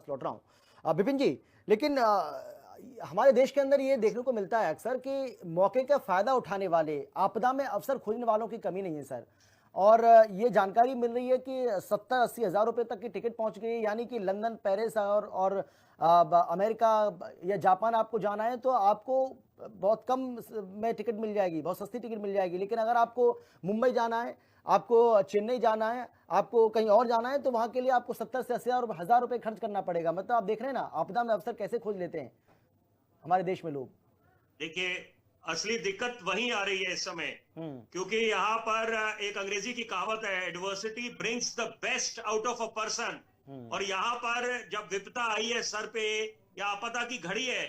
लौट रहा हूँ विपिन जी। लेकिन हमारे देश के अंदर ये देखने को मिलता है अक्सर कि मौके का फायदा उठाने वाले, आपदा में अवसर खोजने वालों की कमी नहीं है सर। और ये जानकारी मिल रही है कि 70-80 हज़ार रुपए तक की टिकट पहुंच गई है, यानी कि लंदन, पेरिस और अमेरिका या जापान आपको जाना है तो आपको बहुत कम में टिकट मिल जाएगी, बहुत सस्ती टिकट मिल जाएगी। लेकिन अगर आपको मुंबई जाना है, आपको चेन्नई जाना है, आपको कहीं और जाना है, तो वहां के लिए आपको 70 से 80 हज़ार रुपए खर्च करना पड़ेगा। मतलब आप देख रहे हैं ना, आपदा में अवसर कैसे खोज लेते हैं हमारे देश में लोग। देखिए, असली दिक्कत वहीं आ रही है इस समय, क्योंकि यहाँ पर एक अंग्रेजी की कहावत है, adversity brings the best out of a person. और यहाँ पर जब विपदा आई है सर पे या आपदा की घड़ी है,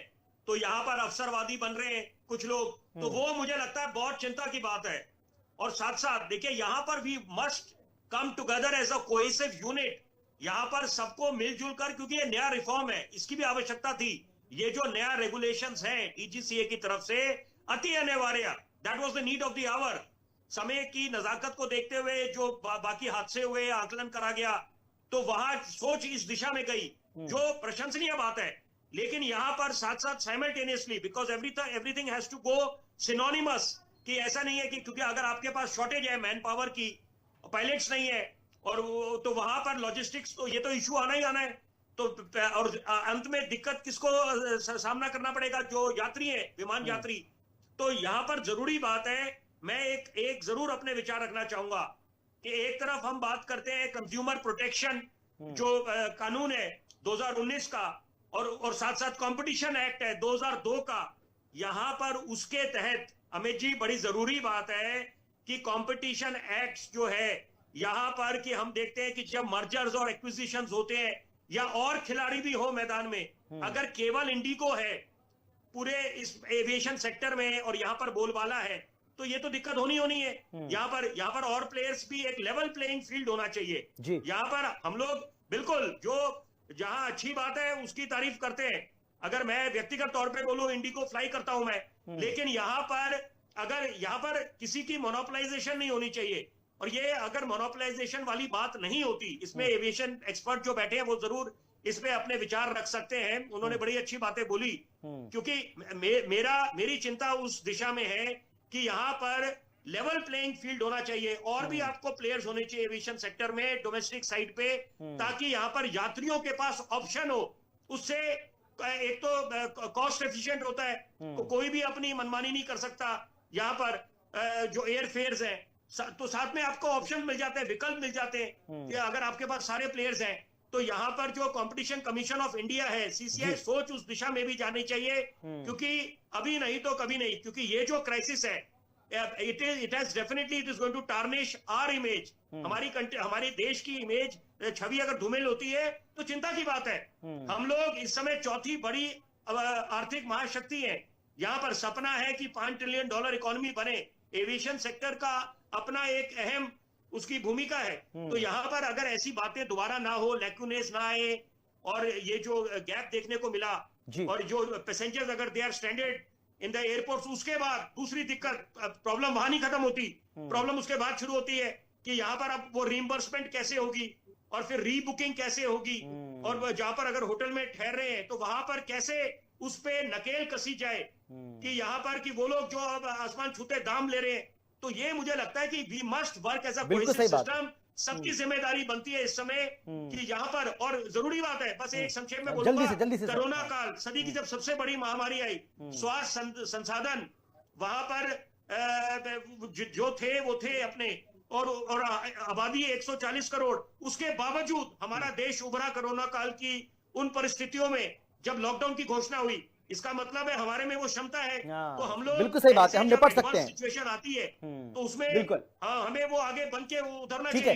तो यहाँ पर अवसरवादी बन रहे हैं कुछ लोग, तो वो मुझे लगता है बहुत चिंता की बात है। और साथ साथ देखिए, यहाँ पर we must come together as a cohesive unit. यहाँ पर सबको मिलजुल कर, क्योंकि ये नया रिफॉर्म है, इसकी भी आवश्यकता थी। ये जो नया रेगुलेशंस हैं ईजीसीए की तरफ से, अति अनिवार्य, that was the need of the hour. समय की नजाकत को देखते हुए जो बाकी हादसे हुए, आकलन करा गया, तो वहां सोच इस दिशा में गई, जो प्रशंसनीय बात है। लेकिन यहां पर साथ साथ simultaneously, because everything has to go synonymous, कि ऐसा नहीं है कि क्योंकि अगर आपके पास शॉर्टेज है मैन पावर की, पायलट्स नहीं है, और तो वहां पर लॉजिस्टिक्स, तो ये तो इश्यू आना ही आना है। तो और अंत में दिक्कत किसको सामना करना पड़ेगा? जो यात्री है, विमान यात्री। तो यहां पर जरूरी बात है, मैं एक जरूर अपने विचार रखना चाहूंगा कि एक तरफ हम बात करते हैं कंज्यूमर प्रोटेक्शन, जो कानून है 2019 का, और साथ साथ कंपटीशन एक्ट है 2002 का। यहां पर उसके तहत अमित जी, बड़ी जरूरी बात है कि कंपटीशन एक्ट जो है यहां पर, कि हम देखते हैं कि जब मर्जर्स और एक्विजिशंस होते हैं, या और खिलाड़ी भी हो मैदान में, अगर केवल इंडिगो है पूरे इस एविएशन सेक्टर में और यहाँ पर बोलबाला है, तो ये तो दिक्कत होनी है। यहाँ पर और प्लेयर्स भी, एक लेवल प्लेइंग फील्ड होना चाहिए। यहाँ पर हम लोग बिल्कुल, जो जहां अच्छी बात है उसकी तारीफ करते हैं। अगर मैं व्यक्तिगत तौर पे बोलूं, इंडिगो फ्लाई करता हूं मैं, लेकिन यहाँ पर किसी की मोनोपलाइजेशन नहीं होनी चाहिए। और ये अगर मोनोपलाइजेशन वाली बात नहीं होती, इसमें एविएशन एक्सपर्ट जो बैठे हैं वो जरूर इसमें अपने विचार रख सकते हैं, उन्होंने बड़ी अच्छी बातें बोली। क्योंकि मेरी चिंता उस दिशा में है कि यहाँ पर लेवल प्लेइंग फील्ड होना चाहिए, और भी आपको प्लेयर्स होने चाहिए एविएशन सेक्टर में, डोमेस्टिक साइड पे, ताकि यहाँ पर यात्रियों के पास ऑप्शन हो। उससे एक तो कॉस्ट एफिशिएंट होता है, तो कोई भी अपनी मनमानी नहीं कर सकता। यहाँ पर जो एयर फेयर्स हैं, तो साथ में आपको ऑप्शन मिल जाते हैं, विकल्प मिल जाते हैं कि अगर आपके पास सारे प्लेयर्स हैं। तो यहाँ पर जो कंपटीशन कमीशन ऑफ इंडिया है, सीसीआई, सोच उस दिशा में भी जानी चाहिए, क्योंकि अभी नहीं तो कभी नहीं, क्योंकि ये जो क्राइसिस है, it is going to tarnish our image. हमारी देश की इमेज, छवि अगर धूमिल होती है तो चिंता की बात है। हम लोग इस समय चौथी बड़ी आर्थिक महाशक्ति है। यहाँ पर सपना है कि $5 ट्रिलियन इकोनॉमी बने। एविएशन सेक्टर का अपना एक अहम उसकी भूमिका है। तो यहाँ पर अगर ऐसी बातें दोबारा ना हो, लैक्यूनेस ना आए, और ये जो गैप देखने को मिला, और जो पैसेंजर्स अगर they are stranded in the airports, उसके बाद दूसरी दिक्कत, प्रॉब्लम वहां नहीं खत्म होती, प्रॉब्लम उसके बाद शुरू होती है कि यहाँ पर अब वो रीइंबर्समेंट कैसे होगी, और फिर रीबुकिंग कैसे होगी, और जहां पर अगर होटल में ठहर रहे हैं तो वहां पर कैसे उस पे नकेल कसी जाए कि यहाँ पर कि वो लोग जो अब आसमान छूते दाम ले रहे हैं। तो ये मुझे लगता है कि we must work as a cohesive system. सबकी जिम्मेदारी बनती है इस समय कि यहाँ पर, और जरूरी बात है, बस एक संक्षेप में बोलूंगा, कोरोना काल, सदी की जब सबसे बड़ी महामारी आई, स्वास्थ्य संसाधन वहां पर जो थे वो थे अपने, और आबादी 140 करोड़, उसके बावजूद हमारा देश उभरा कोरोना काल की उन परिस्थितियों में जब लॉकडाउन की घोषणा हुई। इसका मतलब है हमारे में वो क्षमता है। तो हम लोग, बिल्कुल सही बात है, हम निपट सकते हैं। सिचुएशन आती है तो उसमें हमें वो आगे बन के उतरना चाहिए।